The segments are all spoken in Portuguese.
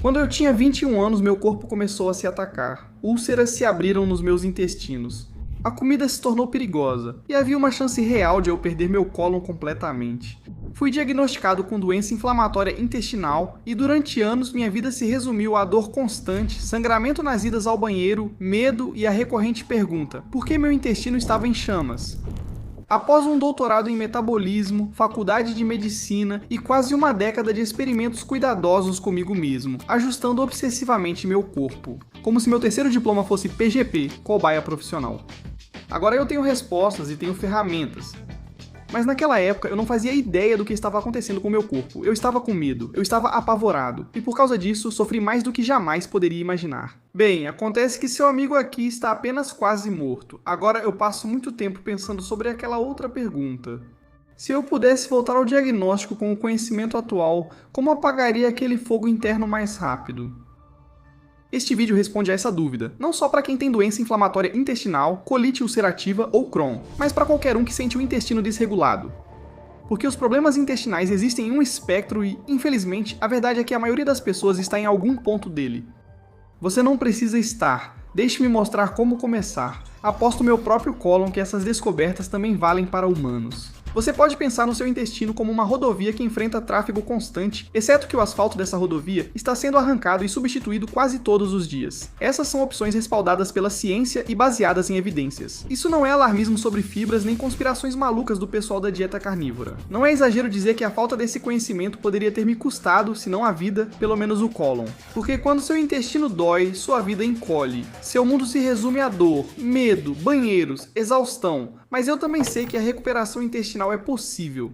Quando eu tinha 21 anos, meu corpo começou a se atacar. Úlceras se abriram nos meus intestinos. A comida se tornou perigosa, e havia uma chance real de eu perder meu cólon completamente. Fui diagnosticado com doença inflamatória intestinal e durante anos minha vida se resumiu a dor constante, sangramento nas idas ao banheiro, medo e a recorrente pergunta: por que meu intestino estava em chamas? Após um doutorado em metabolismo, faculdade de medicina e quase uma década de experimentos cuidadosos comigo mesmo, ajustando obsessivamente meu corpo, como se meu terceiro diploma fosse PGP, cobaia profissional. Agora eu tenho respostas e tenho ferramentas. Mas naquela época eu não fazia ideia do que estava acontecendo com o meu corpo. Eu estava com medo, eu estava apavorado, e por causa disso sofri mais do que jamais poderia imaginar. Bem, acontece que seu amigo aqui está apenas quase morto. Agora eu passo muito tempo pensando sobre aquela outra pergunta. Se eu pudesse voltar ao diagnóstico com o conhecimento atual, como apagaria aquele fogo interno mais rápido? Este vídeo responde a essa dúvida, não só para quem tem doença inflamatória intestinal, colite ulcerativa ou Crohn, mas para qualquer um que sente o intestino desregulado. Porque os problemas intestinais existem em um espectro e, infelizmente, a verdade é que a maioria das pessoas está em algum ponto dele. Você não precisa estar. Deixe-me mostrar como começar. Aposto meu próprio cólon que essas descobertas também valem para humanos. Você pode pensar no seu intestino como uma rodovia que enfrenta tráfego constante, exceto que o asfalto dessa rodovia está sendo arrancado e substituído quase todos os dias. Essas são opções respaldadas pela ciência e baseadas em evidências. Isso não é alarmismo sobre fibras nem conspirações malucas do pessoal da dieta carnívora. Não é exagero dizer que a falta desse conhecimento poderia ter me custado, se não a vida, pelo menos o cólon. Porque quando seu intestino dói, sua vida encolhe. Seu mundo se resume a dor, medo, banheiros, exaustão. Mas eu também sei que a recuperação intestinal é possível.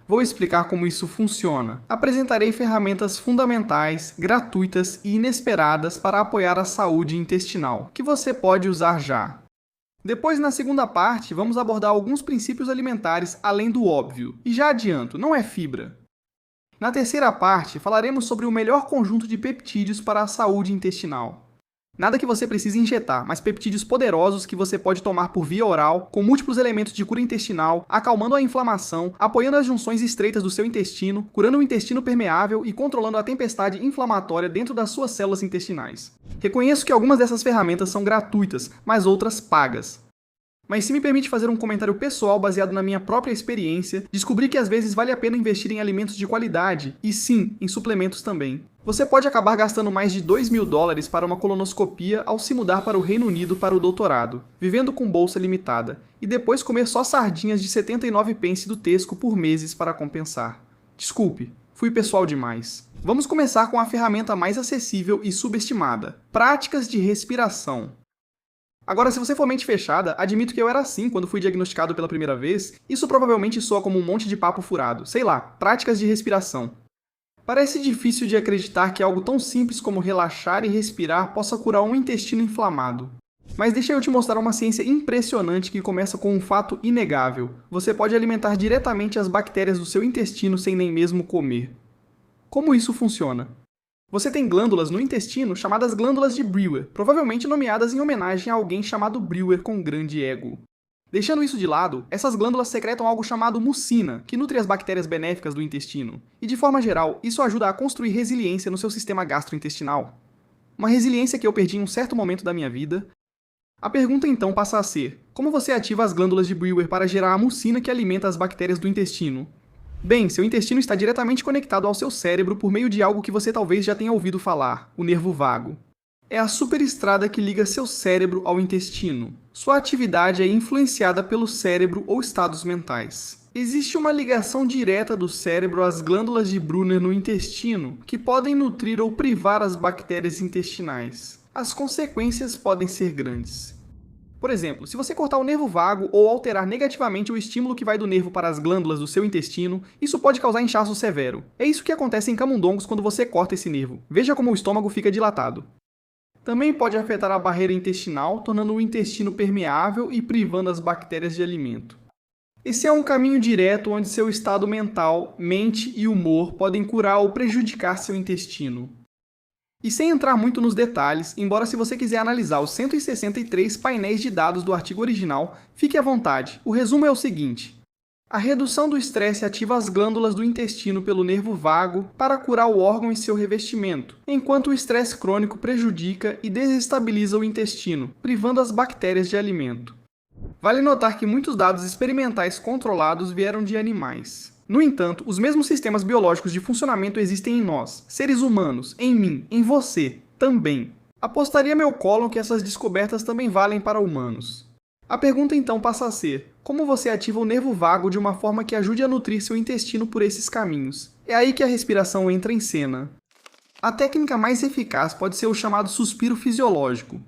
Vou explicar como isso funciona. Apresentarei ferramentas fundamentais, gratuitas e inesperadas para apoiar a saúde intestinal, que você pode usar já. Depois, na segunda parte, vamos abordar alguns princípios alimentares além do óbvio. E já adianto, não é fibra. Na terceira parte, falaremos sobre o melhor conjunto de peptídeos para a saúde intestinal. Nada que você precise injetar, mas peptídeos poderosos que você pode tomar por via oral, com múltiplos elementos de cura intestinal, acalmando a inflamação, apoiando as junções estreitas do seu intestino, curando o intestino permeável e controlando a tempestade inflamatória dentro das suas células intestinais. Reconheço que algumas dessas ferramentas são gratuitas, mas outras pagas. Mas se me permite fazer um comentário pessoal baseado na minha própria experiência, descobri que às vezes vale a pena investir em alimentos de qualidade, e sim, em suplementos também. Você pode acabar gastando mais de $2.000 para uma colonoscopia ao se mudar para o Reino Unido para o doutorado, vivendo com bolsa limitada, e depois comer só sardinhas de 79 pence do Tesco por meses para compensar. Desculpe, fui pessoal demais. Vamos começar com a ferramenta mais acessível e subestimada: práticas de respiração. Agora, se você for mente fechada, admito que eu era assim quando fui diagnosticado pela primeira vez. Isso provavelmente soa como um monte de papo furado. Sei lá, práticas de respiração. Parece difícil de acreditar que algo tão simples como relaxar e respirar possa curar um intestino inflamado. Mas deixa eu te mostrar uma ciência impressionante que começa com um fato inegável. Você pode alimentar diretamente as bactérias do seu intestino sem nem mesmo comer. Como isso funciona? Você tem glândulas no intestino chamadas glândulas de Brewer, provavelmente nomeadas em homenagem a alguém chamado Brewer com grande ego. Deixando isso de lado, essas glândulas secretam algo chamado mucina, que nutre as bactérias benéficas do intestino. E de forma geral, isso ajuda a construir resiliência no seu sistema gastrointestinal. Uma resiliência que eu perdi em um certo momento da minha vida. A pergunta então passa a ser: como você ativa as glândulas de Brewer para gerar a mucina que alimenta as bactérias do intestino? Bem, seu intestino está diretamente conectado ao seu cérebro por meio de algo que você talvez já tenha ouvido falar, o nervo vago. É a superestrada que liga seu cérebro ao intestino. Sua atividade é influenciada pelo cérebro ou estados mentais. Existe uma ligação direta do cérebro às glândulas de Brunner no intestino, que podem nutrir ou privar as bactérias intestinais. As consequências podem ser grandes. Por exemplo, se você cortar o nervo vago ou alterar negativamente o estímulo que vai do nervo para as glândulas do seu intestino, isso pode causar inchaço severo. É isso que acontece em camundongos quando você corta esse nervo. Veja como o estômago fica dilatado. Também pode afetar a barreira intestinal, tornando o intestino permeável e privando as bactérias de alimento. Esse é um caminho direto onde seu estado mental, mente e humor podem curar ou prejudicar seu intestino. E sem entrar muito nos detalhes, embora se você quiser analisar os 163 painéis de dados do artigo original, fique à vontade. O resumo é o seguinte: A redução do estresse ativa as glândulas do intestino pelo nervo vago para curar o órgão e seu revestimento, enquanto o estresse crônico prejudica e desestabiliza o intestino, privando as bactérias de alimento. Vale notar que muitos dados experimentais controlados vieram de animais. No entanto, os mesmos sistemas biológicos de funcionamento existem em nós, seres humanos, em mim, em você, também. Apostaria meu colo que essas descobertas também valem para humanos. A pergunta então passa a ser: como você ativa o nervo vago de uma forma que ajude a nutrir seu intestino por esses caminhos? É aí que a respiração entra em cena. A técnica mais eficaz pode ser o chamado suspiro fisiológico.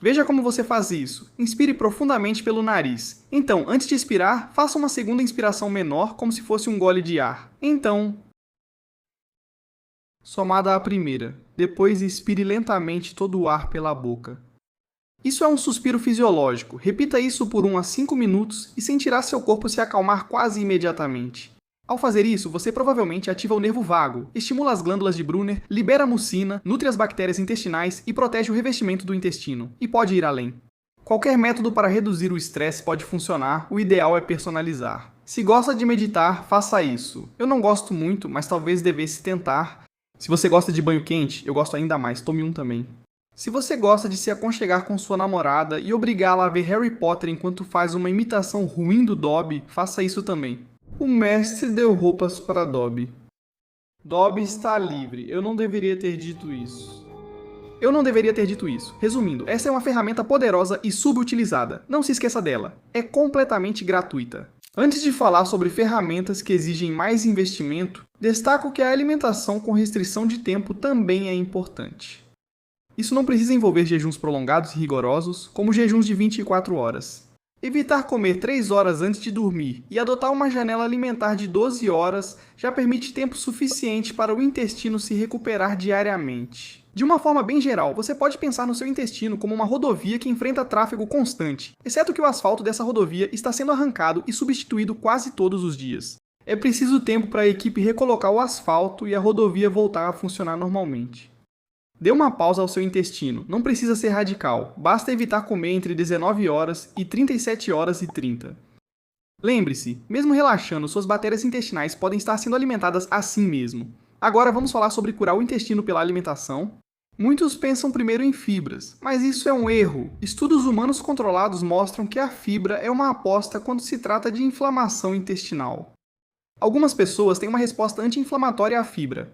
Veja como você faz isso. Inspire profundamente pelo nariz. Então, antes de expirar, faça uma segunda inspiração menor, como se fosse um gole de ar. Então, somada à primeira. Depois, expire lentamente todo o ar pela boca. Isso é um suspiro fisiológico. Repita isso por 1 a 5 minutos e sentirá seu corpo se acalmar quase imediatamente. Ao fazer isso, você provavelmente ativa o nervo vago, estimula as glândulas de Brunner, libera mucina, nutre as bactérias intestinais e protege o revestimento do intestino. E pode ir além. Qualquer método para reduzir o estresse pode funcionar, o ideal é personalizar. Se gosta de meditar, faça isso. Eu não gosto muito, mas talvez devesse tentar. Se você gosta de banho quente, eu gosto ainda mais, tome um também. Se você gosta de se aconchegar com sua namorada e obrigá-la a ver Harry Potter enquanto faz uma imitação ruim do Dobby, faça isso também. O mestre deu roupas para Dobby. Dobby está livre. Eu não deveria ter dito isso. Resumindo, essa é uma ferramenta poderosa e subutilizada. Não se esqueça dela. É completamente gratuita. Antes de falar sobre ferramentas que exigem mais investimento, destaco que a alimentação com restrição de tempo também é importante. Isso não precisa envolver jejuns prolongados e rigorosos, como jejuns de 24 horas. Evitar comer 3 horas antes de dormir e adotar uma janela alimentar de 12 horas já permite tempo suficiente para o intestino se recuperar diariamente. De uma forma bem geral, você pode pensar no seu intestino como uma rodovia que enfrenta tráfego constante, exceto que o asfalto dessa rodovia está sendo arrancado e substituído quase todos os dias. É preciso tempo para a equipe recolocar o asfalto e a rodovia voltar a funcionar normalmente. Dê uma pausa ao seu intestino, não precisa ser radical, basta evitar comer entre 19 horas e 37 horas e 30. Lembre-se, mesmo relaxando, suas bactérias intestinais podem estar sendo alimentadas assim mesmo. Agora vamos falar sobre curar o intestino pela alimentação. Muitos pensam primeiro em fibras, mas isso é um erro. Estudos humanos controlados mostram que a fibra é uma aposta quando se trata de inflamação intestinal. Algumas pessoas têm uma resposta anti-inflamatória à fibra.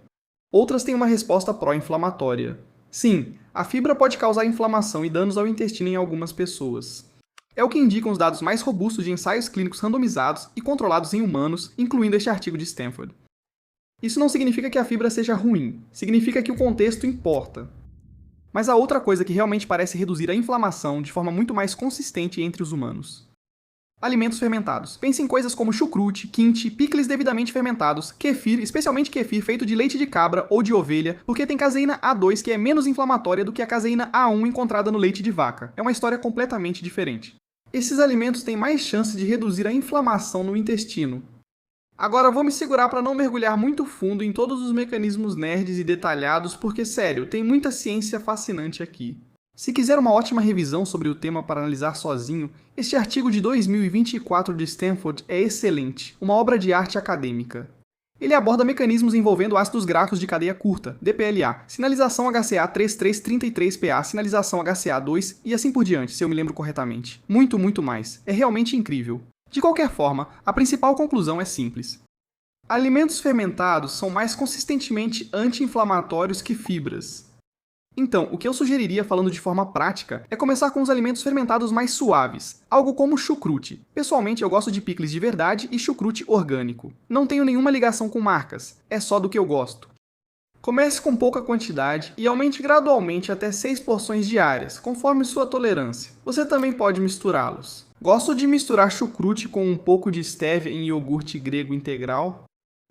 Outras têm uma resposta pró-inflamatória. Sim, a fibra pode causar inflamação e danos ao intestino em algumas pessoas. É o que indicam os dados mais robustos de ensaios clínicos randomizados e controlados em humanos, incluindo este artigo de Stanford. Isso não significa que a fibra seja ruim, significa que o contexto importa. Mas há outra coisa que realmente parece reduzir a inflamação de forma muito mais consistente entre os humanos. Alimentos fermentados. Pense em coisas como chucrute, quinte, picles devidamente fermentados, kefir, especialmente kefir feito de leite de cabra ou de ovelha, porque tem caseína A2 que é menos inflamatória do que a caseína A1 encontrada no leite de vaca. É uma história completamente diferente. Esses alimentos têm mais chance de reduzir a inflamação no intestino. Agora vou me segurar para não mergulhar muito fundo em todos os mecanismos nerds e detalhados, porque sério, tem muita ciência fascinante aqui. Se quiser uma ótima revisão sobre o tema para analisar sozinho, este artigo de 2024 de Stanford é excelente, uma obra de arte acadêmica. Ele aborda mecanismos envolvendo ácidos graxos de cadeia curta, DPLA, sinalização HCA 3333PA, sinalização HCA 2 e assim por diante, se eu me lembro corretamente. Muito mais. É realmente incrível. De qualquer forma, a principal conclusão é simples. Alimentos fermentados são mais consistentemente anti-inflamatórios que fibras. Então, o que eu sugeriria falando de forma prática é começar com os alimentos fermentados mais suaves, algo como chucrute. Pessoalmente, eu gosto de picles de verdade e chucrute orgânico. Não tenho nenhuma ligação com marcas, é só do que eu gosto. Comece com pouca quantidade e aumente gradualmente até 6 porções diárias, conforme sua tolerância. Você também pode misturá-los. Gosto de misturar chucrute com um pouco de stevia em iogurte grego integral.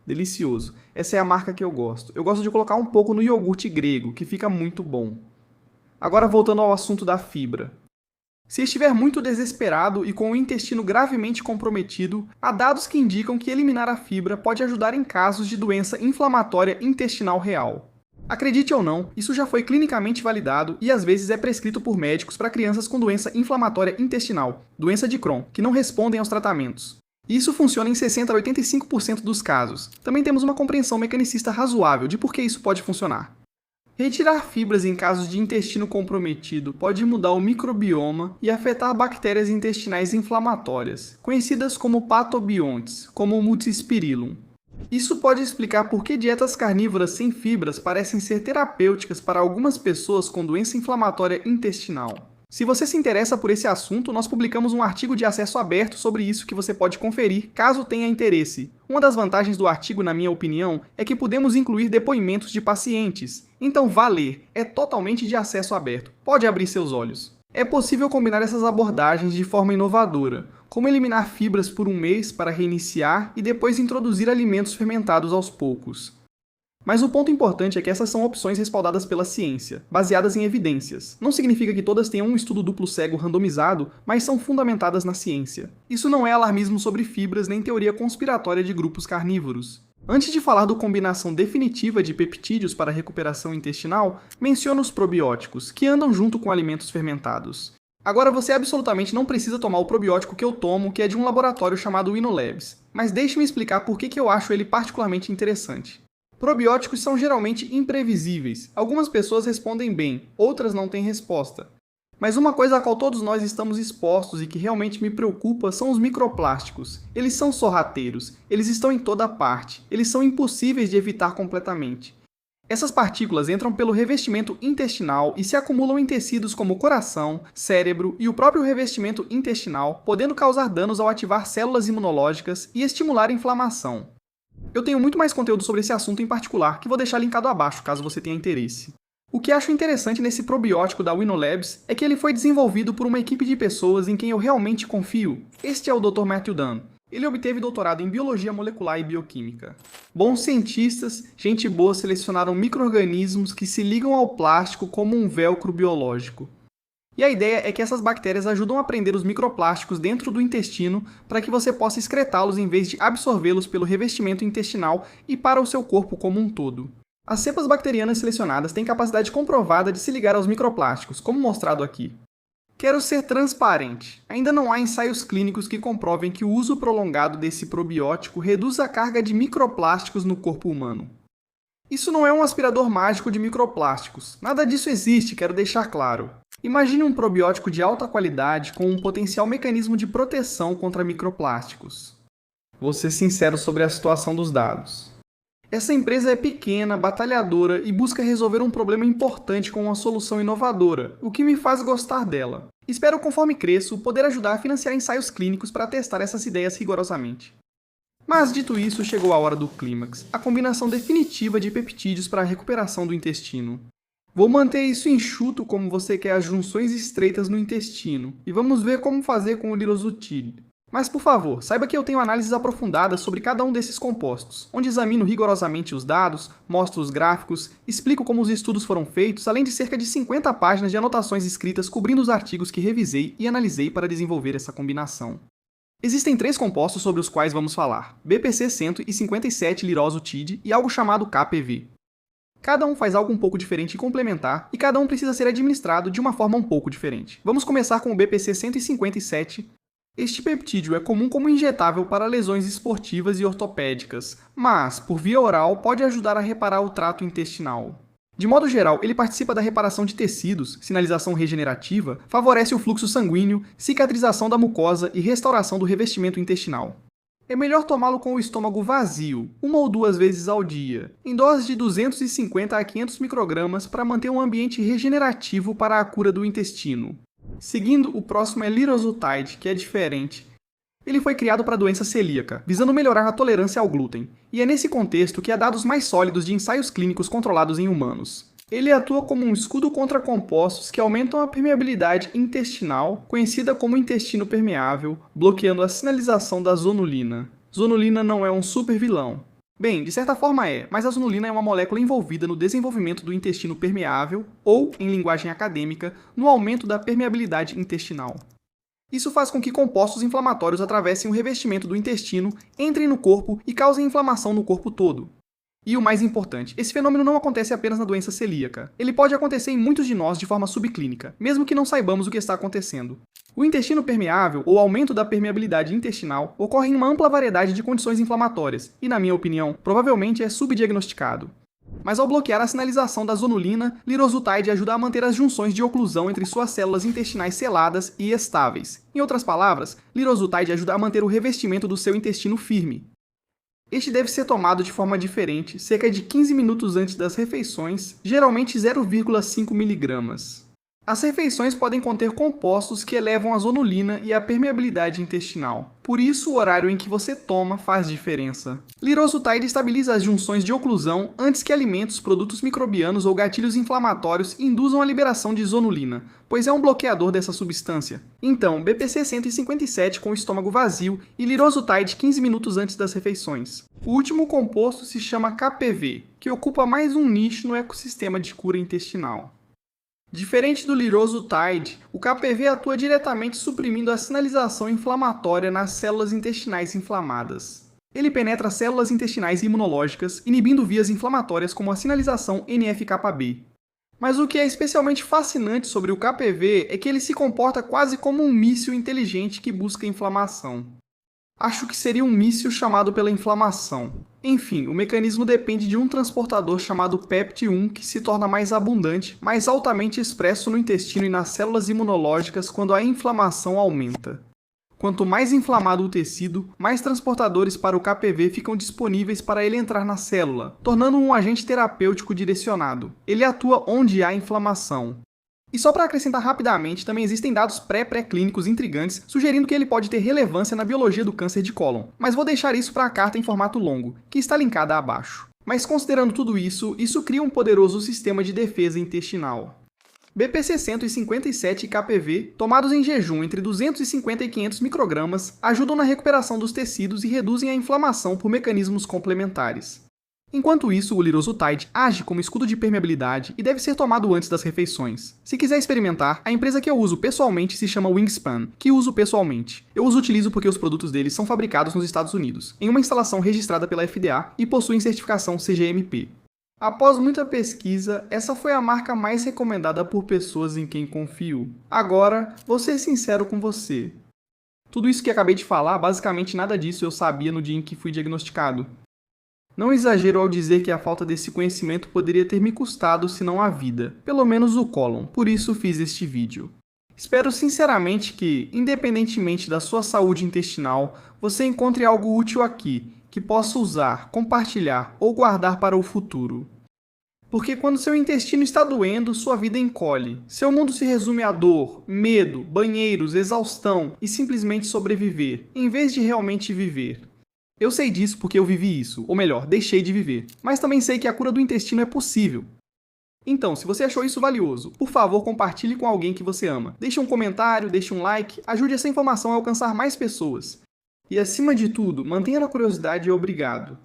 Delicioso. Essa é a marca que eu gosto. Eu gosto de colocar um pouco no iogurte grego, que fica muito bom. Agora voltando ao assunto da fibra. Se estiver muito desesperado e com o intestino gravemente comprometido, há dados que indicam que eliminar a fibra pode ajudar em casos de doença inflamatória intestinal real. Acredite ou não, isso já foi clinicamente validado e às vezes é prescrito por médicos para crianças com doença inflamatória intestinal, doença de Crohn, que não respondem aos tratamentos. Isso funciona em 60 a 85% dos casos. Também temos uma compreensão mecanicista razoável de por que isso pode funcionar. Retirar fibras em casos de intestino comprometido pode mudar o microbioma e afetar bactérias intestinais inflamatórias, conhecidas como patobiontes, como o Multispirillum. Isso pode explicar por que dietas carnívoras sem fibras parecem ser terapêuticas para algumas pessoas com doença inflamatória intestinal. Se você se interessa por esse assunto, nós publicamos um artigo de acesso aberto sobre isso que você pode conferir caso tenha interesse. Uma das vantagens do artigo, na minha opinião, é que podemos incluir depoimentos de pacientes. Então vá ler, é totalmente de acesso aberto, pode abrir seus olhos. É possível combinar essas abordagens de forma inovadora, como eliminar fibras por um mês para reiniciar e depois introduzir alimentos fermentados aos poucos. Mas o ponto importante é que essas são opções respaldadas pela ciência, baseadas em evidências. Não significa que todas tenham um estudo duplo cego randomizado, mas são fundamentadas na ciência. Isso não é alarmismo sobre fibras nem teoria conspiratória de grupos carnívoros. Antes de falar da combinação definitiva de peptídeos para a recuperação intestinal, menciono os probióticos, que andam junto com alimentos fermentados. Agora você absolutamente não precisa tomar o probiótico que eu tomo, que é de um laboratório chamado InnoLabs, mas deixe-me explicar por que eu acho ele particularmente interessante. Probióticos são geralmente imprevisíveis. Algumas pessoas respondem bem, outras não têm resposta. Mas uma coisa a qual todos nós estamos expostos e que realmente me preocupa são os microplásticos. Eles são sorrateiros, eles estão em toda parte, eles são impossíveis de evitar completamente. Essas partículas entram pelo revestimento intestinal e se acumulam em tecidos como o coração, cérebro e o próprio revestimento intestinal, podendo causar danos ao ativar células imunológicas e estimular a inflamação. Eu tenho muito mais conteúdo sobre esse assunto em particular, que vou deixar linkado abaixo, caso você tenha interesse. O que acho interessante nesse probiótico da InnoLabs é que ele foi desenvolvido por uma equipe de pessoas em quem eu realmente confio. Este é o Dr. Matthew Dunn. Ele obteve doutorado em Biologia Molecular e Bioquímica. Bons cientistas, gente boa, selecionaram micro-organismos que se ligam ao plástico como um velcro biológico. E a ideia é que essas bactérias ajudam a prender os microplásticos dentro do intestino para que você possa excretá-los em vez de absorvê-los pelo revestimento intestinal e para o seu corpo como um todo. As cepas bacterianas selecionadas têm capacidade comprovada de se ligar aos microplásticos, como mostrado aqui. Quero ser transparente. Ainda não há ensaios clínicos que comprovem que o uso prolongado desse probiótico reduz a carga de microplásticos no corpo humano. Isso não é um aspirador mágico de microplásticos. Nada disso existe, quero deixar claro. Imagine um probiótico de alta qualidade com um potencial mecanismo de proteção contra microplásticos. Vou ser sincero sobre a situação dos dados. Essa empresa é pequena, batalhadora e busca resolver um problema importante com uma solução inovadora, o que me faz gostar dela. Espero, conforme cresço, poder ajudar a financiar ensaios clínicos para testar essas ideias rigorosamente. Mas, dito isso, chegou a hora do clímax, a combinação definitiva de peptídeos para a recuperação do intestino. Vou manter isso enxuto como você quer as junções estreitas no intestino, e vamos ver como fazer com o lirosutil. Mas, por favor, saiba que eu tenho análises aprofundadas sobre cada um desses compostos, onde examino rigorosamente os dados, mostro os gráficos, explico como os estudos foram feitos, além de cerca de 50 páginas de anotações escritas cobrindo os artigos que revisei e analisei para desenvolver essa combinação. Existem 3 compostos sobre os quais vamos falar, BPC-157-lirosutide e algo chamado KPV. Cada um faz algo um pouco diferente e complementar, e cada um precisa ser administrado de uma forma um pouco diferente. Vamos começar com o BPC-157. Este peptídeo é comum como injetável para lesões esportivas e ortopédicas, mas, por via oral, pode ajudar a reparar o trato intestinal. De modo geral, ele participa da reparação de tecidos, sinalização regenerativa, favorece o fluxo sanguíneo, cicatrização da mucosa e restauração do revestimento intestinal. É melhor tomá-lo com o estômago vazio, 1 ou 2 vezes ao dia, em doses de 250 a 500 microgramas para manter um ambiente regenerativo para a cura do intestino. Seguindo, o próximo é lirosutide, que é diferente. Ele foi criado para a doença celíaca, visando melhorar a tolerância ao glúten, e é nesse contexto que há dados mais sólidos de ensaios clínicos controlados em humanos. Ele atua como um escudo contra compostos que aumentam a permeabilidade intestinal, conhecida como intestino permeável, bloqueando a sinalização da zonulina. Zonulina não é um super vilão. Bem, de certa forma é, mas a zonulina é uma molécula envolvida no desenvolvimento do intestino permeável, ou, em linguagem acadêmica, no aumento da permeabilidade intestinal. Isso faz com que compostos inflamatórios atravessem o revestimento do intestino, entrem no corpo e causem inflamação no corpo todo. E o mais importante, esse fenômeno não acontece apenas na doença celíaca. Ele pode acontecer em muitos de nós de forma subclínica, mesmo que não saibamos o que está acontecendo. O intestino permeável, ou aumento da permeabilidade intestinal, ocorre em uma ampla variedade de condições inflamatórias, e, na minha opinião, provavelmente é subdiagnosticado. Mas ao bloquear a sinalização da zonulina, lirozultide ajuda a manter as junções de oclusão entre suas células intestinais seladas e estáveis. Em outras palavras, lirozultide ajuda a manter o revestimento do seu intestino firme. Este deve ser tomado de forma diferente, cerca de 15 minutos antes das refeições, geralmente 0,5 mg. As refeições podem conter compostos que elevam a zonulina e a permeabilidade intestinal. Por isso, o horário em que você toma faz diferença. Lirozultide estabiliza as junções de oclusão antes que alimentos, produtos microbianos ou gatilhos inflamatórios induzam a liberação de zonulina, pois é um bloqueador dessa substância. Então, BPC 157 com o estômago vazio e lirozultide 15 minutos antes das refeições. O último composto se chama KPV, que ocupa mais um nicho no ecossistema de cura intestinal. Diferente do lirozultide, o KPV atua diretamente suprimindo a sinalização inflamatória nas células intestinais inflamadas. Ele penetra células intestinais imunológicas, inibindo vias inflamatórias como a sinalização NF-κB. Mas o que é especialmente fascinante sobre o KPV é que ele se comporta quase como um míssil inteligente que busca inflamação. Acho que seria um míssil chamado pela inflamação. Enfim, o mecanismo depende de um transportador chamado PEPT1 que se torna mais abundante, mais altamente expresso no intestino e nas células imunológicas quando a inflamação aumenta. Quanto mais inflamado o tecido, mais transportadores para o KPV ficam disponíveis para ele entrar na célula, tornando-o um agente terapêutico direcionado. Ele atua onde há inflamação. E só para acrescentar rapidamente, também existem dados pré-clínicos intrigantes sugerindo que ele pode ter relevância na biologia do câncer de cólon, mas vou deixar isso para a carta em formato longo, que está linkada abaixo. Mas considerando tudo isso, cria um poderoso sistema de defesa intestinal. BPC 157 e KPV, tomados em jejum entre 250 e 500 microgramas, ajudam na recuperação dos tecidos e reduzem a inflamação por mecanismos complementares. Enquanto isso, o lirozultide age como escudo de permeabilidade e deve ser tomado antes das refeições. Se quiser experimentar, a empresa que eu uso pessoalmente se chama Wingspan, que uso pessoalmente. Eu os utilizo porque os produtos deles são fabricados nos Estados Unidos, em uma instalação registrada pela FDA e possuem certificação CGMP. Após muita pesquisa, essa foi a marca mais recomendada por pessoas em quem confio. Agora, vou ser sincero com você. Tudo isso que acabei de falar, basicamente nada disso eu sabia no dia em que fui diagnosticado. Não exagero ao dizer que a falta desse conhecimento poderia ter me custado, se não a vida, pelo menos o cólon, por isso fiz este vídeo. Espero sinceramente que, independentemente da sua saúde intestinal, você encontre algo útil aqui, que possa usar, compartilhar ou guardar para o futuro. Porque quando seu intestino está doendo, sua vida encolhe. Seu mundo se resume a dor, medo, banheiros, exaustão e simplesmente sobreviver, em vez de realmente viver. Eu sei disso porque eu vivi isso, ou melhor, deixei de viver. Mas também sei que a cura do intestino é possível. Então, se você achou isso valioso, por favor compartilhe com alguém que você ama. Deixe um comentário, deixe um like, ajude essa informação a alcançar mais pessoas. E acima de tudo, mantenha a curiosidade e obrigado.